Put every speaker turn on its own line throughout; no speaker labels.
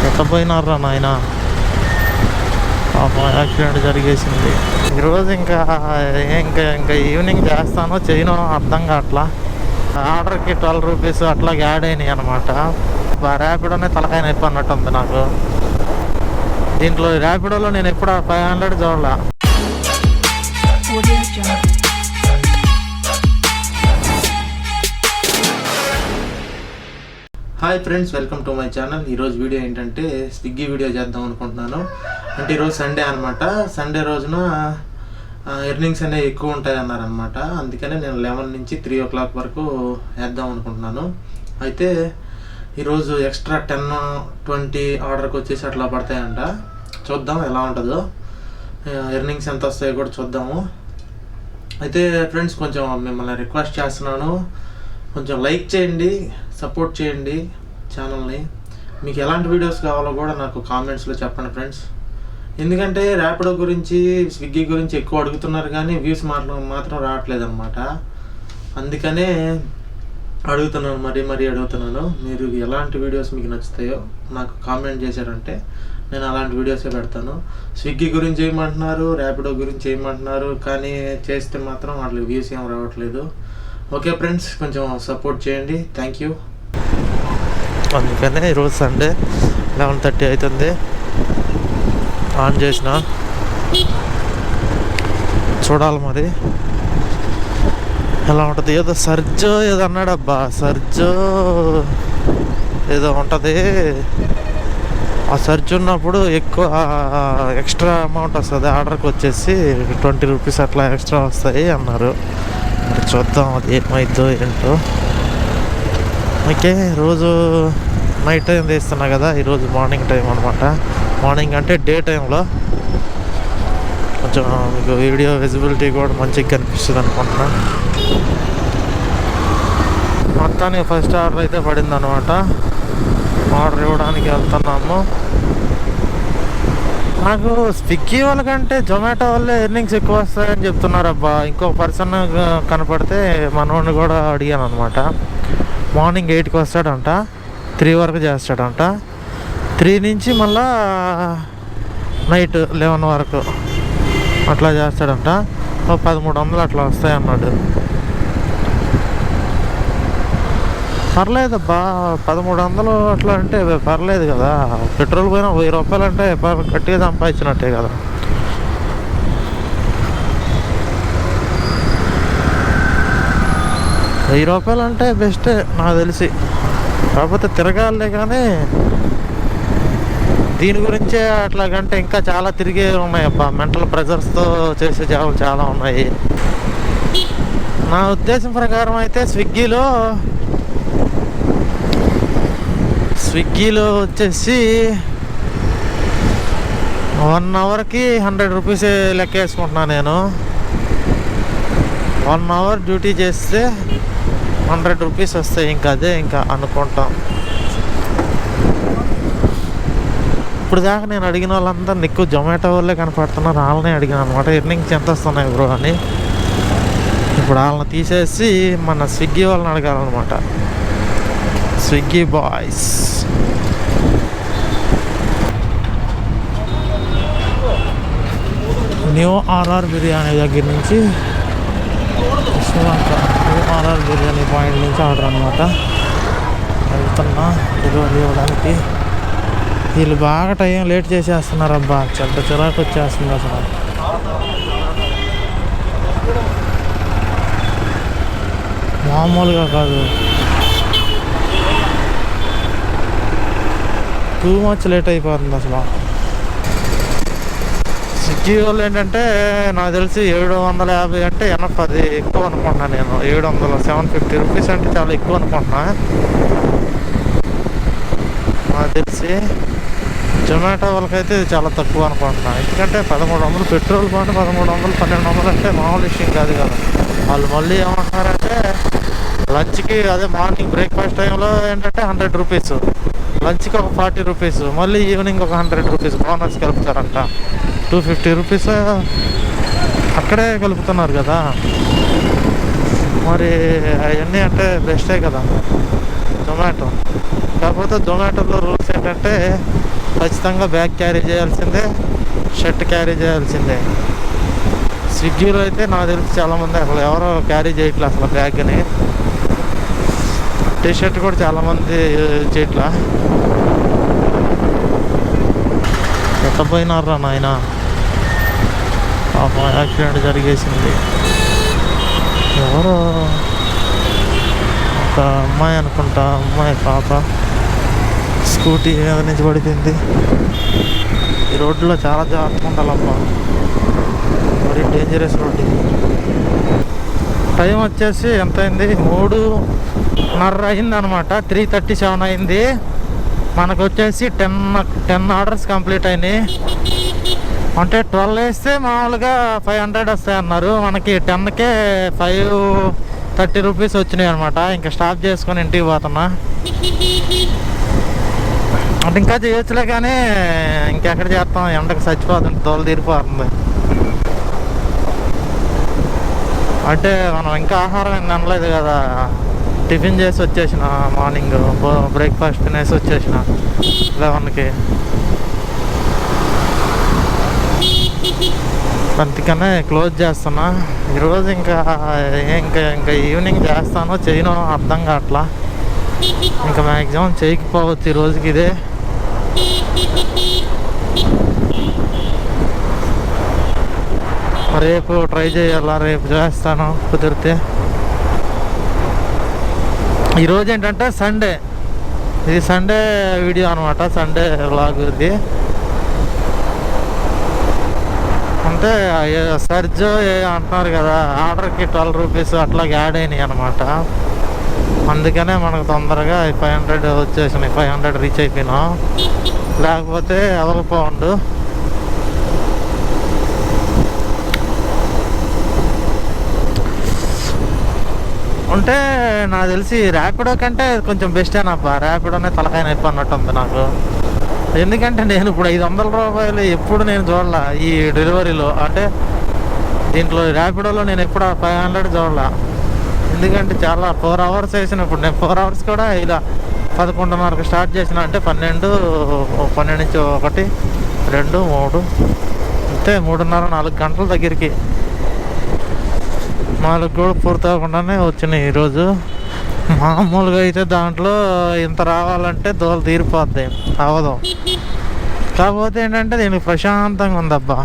ఎట్టపోయినారా నాయన, పాపం యాక్సిడెంట్ జరిగేసింది. ఈరోజు ఇంకా ఇంకా ఈవినింగ్ చేస్తానో చేయనో అర్థం కావట్లా. ఆర్డర్కి 12 రూపీస్ అట్లా యాడ్ అయినాయి అనమాట. ర్యాపిడోనే తలకాయ నొప్పి అన్నట్టు ఉంది నాకు. దీంట్లో ర్యాపిడోలో నేను ఎప్పుడు 500 చూడాల. Hi friends, welcome to my channel. ఈరోజు వీడియో ఏంటంటే స్విగ్గీ వీడియో చేద్దాం అనుకుంటున్నాను. అంటే ఈరోజు సండే అనమాట. సండే రోజున ఎర్నింగ్స్ అనేవి ఎక్కువ ఉంటాయి అన్నారనమాట. అందుకనే నేను 11 నుంచి 3 o'clock వరకు వేద్దాం అనుకుంటున్నాను. అయితే ఈరోజు ఎక్స్ట్రా 10-20 ఆర్డర్కి వచ్చేసి అట్లా పడతాయంట. చూద్దాం ఎలా ఉంటుందో, ఎర్నింగ్స్ ఎంత వస్తాయో కూడా చూద్దాము. అయితే ఫ్రెండ్స్, కొంచెం మిమ్మల్ని రిక్వెస్ట్ చేస్తున్నాను, కొంచెం లైక్ చేయండి, సపోర్ట్ చేయండి ఛానల్ని. మీకు ఎలాంటి వీడియోస్ కావాలో కూడా నాకు కామెంట్స్లో చెప్పండి ఫ్రెండ్స్. ఎందుకంటే ర్యాపిడో గురించి, స్విగ్గీ గురించి ఎక్కువ అడుగుతున్నారు కానీ వ్యూస్ మాత్రం రావట్లేదు అనమాట. అందుకనే అడుగుతున్నాను, మరీ అడుగుతున్నాను. మీరు ఎలాంటి వీడియోస్ మీకు నచ్చుతాయో నాకు కామెంట్ చేశారంటే నేను అలాంటి వీడియోసే పెడతాను. స్విగ్గీ గురించి ఏమంటున్నారు, ర్యాపిడో గురించి ఏమంటున్నారు, కానీ చేస్తే మాత్రం వాటికి వ్యూస్ ఏం రావట్లేదు. ఓకే ఫ్రెండ్స్, కొంచెం సపోర్ట్ చేయండి. Thank you. అందుకనే ఈరోజు సండే 11:30 అవుతుంది. ఆన్ చేసిన చూడాలి మరి ఎలా ఉంటుంది. ఏదో సర్జో ఏదో అన్నాడబ్బా, సర్జో ఏదో ఉంటుంది. ఆ సర్జ్ ఉన్నప్పుడు ఎక్కువ ఎక్స్ట్రా అమౌంట్ వస్తుంది. ఆర్డర్కి వచ్చేసి 20 రూపీస్ అట్లా ఎక్స్ట్రా వస్తాయి అన్నారు. మరి చూద్దాం అది ఏమైద్దో ఏంటో. ఓకే, రోజు నైట్ టైం తీస్తున్నా కదా, ఈరోజు మార్నింగ్ టైం అనమాట. మార్నింగ్ అంటే డే టైంలో కొంచెం మీకు వీడియో విజిబిలిటీ కూడా మంచిగా కనిపిస్తుంది అనుకుంటున్నా. మొత్తానికి ఫస్ట్ ఆర్డర్ అయితే పడింది అనమాట. ఆర్డర్ ఇవ్వడానికి వెళ్తున్నాము. నాకు స్విగ్గీ వాళ్ళకంటే జొమాటో వల్లే ఎర్నింగ్స్ ఎక్కువ వస్తాయని చెప్తున్నారు అబ్బా. ఇంకో పర్సన్ కనపడితే మనోడిని కూడా అడిగాను అనమాట. మార్నింగ్ 8కి వస్తాడంట, 3 వరకు చేస్తాడంట. 3 నుంచి మళ్ళా నైట్ 11 వరకు అట్లా చేస్తాడంట. 1300 అట్లా వస్తాయి అన్నాడు. పర్లేదబ్బా, 1300 అట్లా అంటే పర్లేదు కదా. పెట్రోల్ పోయినా 1000 రూపాయలు అంటే గట్టిగా సంపాదించినట్టే కదా. ₹1000 అంటే బెస్టే నాకు తెలిసి. కాకపోతే తిరగాలే కానీ దీని గురించే అట్లాగంటే ఇంకా చాలా తిరిగే ఉన్నాయి అబ్బా. మెంటల్ ప్రెజర్స్తో చేసే జాబులు చాలా ఉన్నాయి. నా ఉద్దేశం ప్రకారం అయితే స్విగ్గీలో వచ్చేసి 1 అవర్కి 100 రూపీస్ లెక్క వేసుకుంటున్నాను నేను. 1 అవర్ డ్యూటీ చేస్తే 100 రూపీస్ వస్తాయి. ఇంకా అదే ఇంకా అనుకుంటాం. ఇప్పుడు దాకా నేను అడిగిన వాళ్ళందరూ నీకు జొమాటో వాళ్ళే కనపడుతున్నారు. వాళ్ళనే అడిగాను అనమాట, ఎర్నింగ్స్ ఎంత వస్తున్నాయి బ్రో అని. ఇప్పుడు వాళ్ళని తీసేసి మన స్విగ్గీ వాళ్ళని అడగాలన్నమాట. Swiggy boys. New RR biryani దగ్గర నుంచి న్యూ ఆర్ఆర్ బిర్యానీ పాయింట్ నుంచి ఆర్డర్ అనమాట. వెళ్తున్నా డెలివరీ ఇవ్వడానికి. వీళ్ళు బాగా టైం లేట్ చేసేస్తున్నారు అబ్బా. చెడ్డ చిరాకు వచ్చేస్తుంది అసలు. మామూలుగా కాదు, టూ మచ్ లేట్ అయిపోతుంది అసలు. స్విగ్గీ వాళ్ళు ఏంటంటే నాకు తెలిసి 750 అంటే ఎనఫ్. అది ఎక్కువ అనుకుంటున్నా నేను. 750 రూపీస్ అంటే చాలా ఎక్కువ అనుకుంటున్నా నాకు తెలిసి. జొమాటో వాళ్ళకైతే ఇది చాలా తక్కువ అనుకుంటున్నా. ఎందుకంటే 1300 పెట్రోల్ పోయిన 1300, 1200 అంటే మామూలు విషయం కాదు కదా. వాళ్ళు మళ్ళీ ఏమంటున్నారంటే లంచ్కి, అదే మార్నింగ్ బ్రేక్ఫాస్ట్ టైంలో ఏంటంటే 100 రూపీస్, లంచ్కి ఒక 40 రూపీస్, మళ్ళీ ఈవినింగ్ ఒక 100 రూపీస్ బోనస్ కలుపుతారంట. 250 రూపీస్ అక్కడే కలుపుతున్నారు కదా. మరి అవన్నీ అంటే బెస్టే కదా జొమాటో. కాకపోతే జొమాటోలో రూల్స్ ఏంటంటే
ఖచ్చితంగా బ్యాగ్ క్యారీ చేయాల్సిందే, షర్ట్ క్యారీ చేయాల్సిందే. స్విగ్గీలో అయితే నాకు తెలిసి చాలామంది అసలు ఎవరో క్యారీ చేయట్లే అసలు బ్యాగ్ని. టీ షర్ట్ కూడా చాలామంది చేయట్లా. ఎట్టపోయినారా నాయన, పాపం యాక్సిడెంట్ జరిగేసింది. ఎవరో ఒక అమ్మాయి అనుకుంటా, అమ్మాయి పాప స్కూటీ మీద నుంచి పడిపోయింది. ఈ రోడ్లో చాలా జాగ్రత్తగా ఉండాలమ్మా, మరి డేంజరస్ రోడ్డు. టైం వచ్చేసి ఎంత అయింది, 3:30 అయింది అనమాట. 3:37 అయింది. మనకు వచ్చేసి 10 ఆర్డర్స్ కంప్లీట్ అయినాయి. అంటే 12 వేస్తే మామూలుగా 500 వస్తాయి అన్నారు. మనకి 10కే 530 రూపీస్ వచ్చినాయి అనమాట. ఇంకా స్టాప్ చేసుకొని ఇంటికి పోతున్నా. అంటే ఇంకా చేయొచ్చులే కానీ ఇంకెక్కడ చేస్తాం, ఎండకు చచ్చిపోతుంది, తోలు తీరిపోతుంది. అంటే మనం ఇంకా ఆహారం ఏం తినలేదు కదా, టిఫిన్ చేసి వచ్చేసిన, మార్నింగ్ బ్రేక్ఫాస్ట్ తినేసి వచ్చేసిన 11కి. అందుకనే క్లోజ్ చేస్తున్నా ఈరోజు. ఇంకా ఈవినింగ్ చేస్తానో చేయనో అర్థం కావట్లా. ఇంకా మ్యాక్సిమం చేయకపోవచ్చు ఈ రోజుకి ఇదే. రేపు ట్రై చేయాలా, రేపు చేస్తాను కుదిరితే. ఈరోజు ఏంటంటే సండే, ఇది సండే వీడియో అనమాట, సండే వ్లాగ్ ఇది. అంటే సర్జ్ అంటున్నారు కదా, ఆర్డర్కి 12 రూపీస్ అట్లా యాడ్ అయినాయి అనమాట. అందుకనే మనకు తొందరగా 500 వచ్చేసినాయి, 500 రీచ్ అయిపోయినాం. లేకపోతే అవ్వకపోండు. ఉంటే నాకు తెలిసి ర్యాపిడో కంటే కొంచెం బెస్టేనబ్బా. ర్యాపిడోనే తలకాయ నొప్పి అన్నట్టుంది నాకు. ఎందుకంటే నేను ఇప్పుడు 500 రూపాయలు ఎప్పుడు నేను చూడాల ఈ డెలివరీలో. అంటే దీంట్లో ర్యాపిడోలో నేను ఎప్పుడు 500 చూడాల. ఎందుకంటే చాలా 4 అవర్స్ వేసినప్పుడు నేను 4 అవర్స్ కూడా ఇలా 11:30కి స్టార్ట్ చేసిన. అంటే 12 నుంచి 1, 2, 3 అంతే 3:30 4 గంటల దగ్గరికి. 4 కూడా పూర్తి అవ్వకుండానే వచ్చినాయి ఈరోజు. మామూలుగా అయితే దాంట్లో ఇంత రావాలంటే దోలు తీరిపోద్ది, అవ్వదు. కాకపోతే ఏంటంటే దీనికి ప్రశాంతంగా ఉందబ్బా.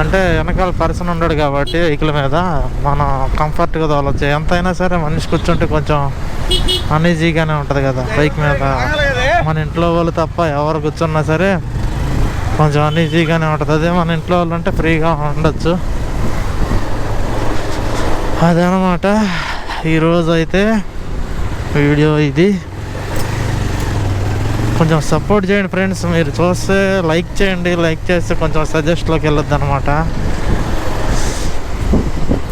అంటే వెనకాల పర్సన్ ఉండడు కాబట్టి వెహికల్ మీద మనం కంఫర్ట్గా తోలొచ్చు. ఎంతైనా సరే మనిషి కూర్చుంటే కొంచెం అన్ఈజీగానే ఉంటుంది కదా బైక్ మీద. మన ఇంట్లో వాళ్ళు తప్ప ఎవరు కూర్చున్నా సరే కొంచెం అన్ఈజీగానే ఉంటుంది. అదే మన ఇంట్లో వాళ్ళు అంటే ఫ్రీగా ఉండొచ్చు. అదనమాట ఈరోజు అయితే వీడియో ఇది. కొంచెం సపోర్ట్ చేయండి ఫ్రెండ్స్. మీరు చూస్తే లైక్ చేయండి, లైక్ చేస్తే కొంచెం సజెస్ట్లోకి వెళ్ళొద్దు అనమాట.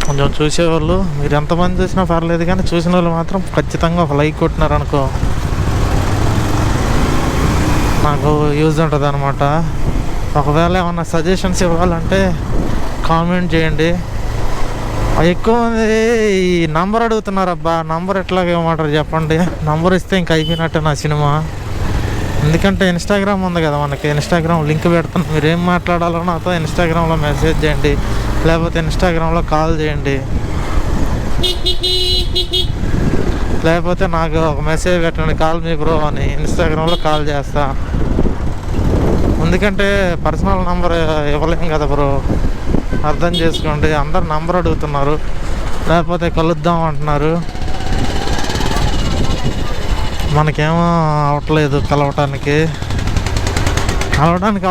కొంచెం చూసేవాళ్ళు మీరు ఎంతమంది చూసినా పర్లేదు కానీ చూసిన వాళ్ళు మాత్రం ఖచ్చితంగా ఒక లైక్ కొట్టినారనుకో నాకు యూజ్ ఉంటుంది అనమాట. ఒకవేళ ఏమన్నా సజెషన్స్ ఇవ్వాలంటే కామెంట్ చేయండి. ఎక్కువ మంది ఈ నంబర్ అడుగుతున్నారు అబ్బా. నంబర్ ఎట్లాగ ఇవ్వమంటారు చెప్పండి. నంబర్ ఇస్తే ఇంక అయిపోయినట్టే నా సినిమా. ఎందుకంటే ఇన్స్టాగ్రామ్ ఉంది కదా మనకి, ఇన్స్టాగ్రామ్ లింక్ పెడతాను. మీరు ఏం మాట్లాడాలో నాతో ఇన్స్టాగ్రామ్లో మెసేజ్ చేయండి, లేకపోతే ఇన్స్టాగ్రామ్లో కాల్ చేయండి, లేకపోతే నాకు ఒక మెసేజ్ పెట్టండి, కాల్ మీ బ్రో అని. ఇన్స్టాగ్రామ్లో కాల్ చేస్తా. ఎందుకంటే పర్సనల్ నంబర్ ఇవ్వలేం కదా బ్రో, అర్థం చేసుకోండి. అందరు నంబర్ అడుగుతున్నారు, లేకపోతే కలుద్దాం అంటున్నారు. మనకేమో అవ్వట్లేదు కలవటానికి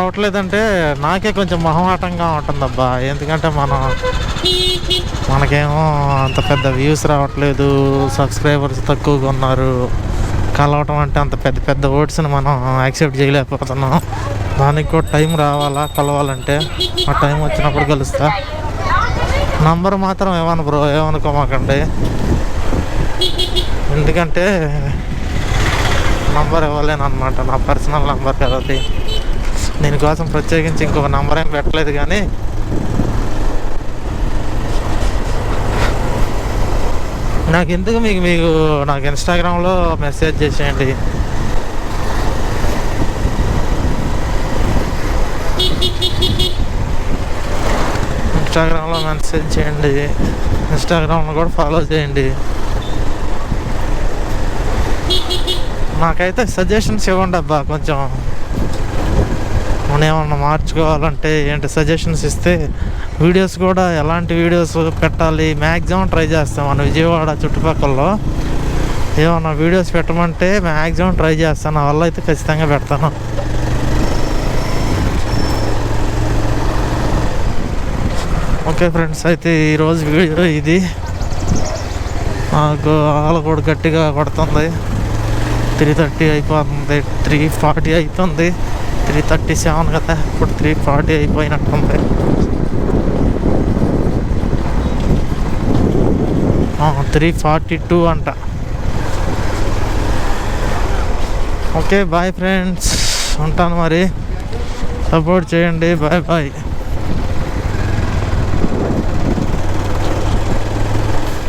అవ్వట్లేదంటే నాకే కొంచెం మొహమాటంగా ఉంటుందబ్బా. ఎందుకంటే మనకేమో అంత పెద్ద వ్యూస్ రావట్లేదు, సబ్స్క్రైబర్స్ తక్కువగా ఉన్నారు. కలవటం అంటే అంత పెద్ద పెద్ద వర్డ్స్ని మనం యాక్సెప్ట్ చేయలేకపోతున్నాం. దానికి కూడా టైం రావాలా కలవాలంటే. ఆ టైం వచ్చినప్పుడు కలుస్తా. నంబర్ మాత్రం ఏమను బ్రో, ఏమనుకోమాకండి. ఎందుకంటే నంబర్ ఇవ్వలేను అనమాట, నా పర్సనల్ నంబర్ కదా అది. దీనికోసం ప్రత్యేకించి ఇంకొక నంబర్ ఏం పెట్టలేదు. కానీ నాకు ఎందుకు మీకు నాకు ఇన్స్టాగ్రామ్లో మెసేజ్ చేసేయండి. ఇన్స్టాగ్రామ్లో మెసేజ్ చేయండి, ఇన్స్టాగ్రామ్లో కూడా ఫాలో చేయండి. నాకైతే సజెషన్స్ ఇవ్వండి అబ్బా, కొంచెం ఏమన్నా మార్చుకోవాలంటే ఏంటి సజెషన్స్ ఇస్తే వీడియోస్ కూడా ఎలాంటి వీడియోస్ పెట్టాలి మ్యాక్సిమం ట్రై చేస్తాం. మన విజయవాడ చుట్టుపక్కల ఏమన్నా వీడియోస్ పెట్టమంటే మ్యాక్సిమం ట్రై చేస్తాను, నా వల్ల అయితే ఖచ్చితంగా పెడతాను. ఓకే ఫ్రెండ్స్, అయితే ఈరోజు వీడియో ఇది. నాకు ఆలు కూడా గట్టిగా కొడుతుంది. 3:30 అయిపోతుంది, 3:40 అవుతుంది. 3:37 కదా, ఇప్పుడు 3:40 అయిపోయినట్టుంది. 3:42 అంట. ఓకే బాయ్ ఫ్రెండ్స్, ఉంటాను మరి. సపోర్ట్ చేయండి. Bye bye.